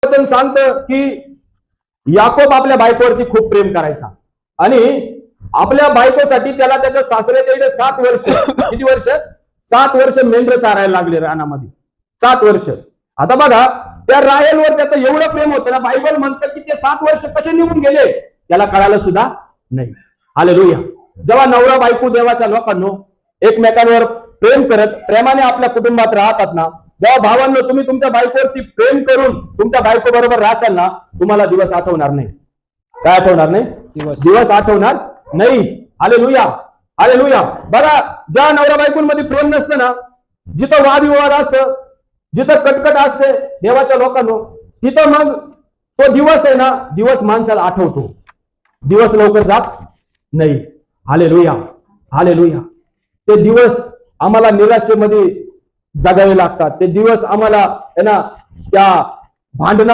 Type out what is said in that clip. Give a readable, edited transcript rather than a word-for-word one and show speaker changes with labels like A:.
A: वचन सांगतं की याकोब आपल्या बायकोवरती खूप प्रेम करायचा आणि आपल्या बायकोसाठी त्याला त्याच्या सासऱ्याच्या इकडे 7 वर्ष किती वर्ष 7 वर्ष मेंढर चारायला लागले रानामध्ये 7 वर्ष. आता बघा त्या राहेलवर त्याचं एवढं प्रेम होतं ना, बायबल म्हणतं की ते 7 वर्ष कसे निघून गेले त्याला कळालं सुद्धा नाही. हालेलुया. जेव्हा नवरा बायको देवाच्या लोकांनो एकमेकांवर प्रेम करत प्रेमाने आपल्या कुटुंबात राहतात ना, जेव्हा भावांनो तुम्ही तुमच्या बायकोवरती प्रेम करून तुमच्या बायको बरोबर राहशाल ना, तुम्हाला दिवस आठवणार नाही. काय आठवणार नाही? दिवस आठवणार नाही. हालेलुया. हालेलुया. बघा ज्या नवरा बायकोंमध्ये प्रेम नसतं ना, जिथं वादविवाद असतं, जिथं कटकट असते देवाच्या लोकांनो, तिथं मग तो दिवस आहे ना, दिवस माणसाला आठवतो, दिवस लवकर जात नाही. हालेलुया. हालेलुया. ते दिवस आम्हाला निराशेमध्ये जगावे लागतात. ते दिवस आम्हाला आहे ना त्या भांडणा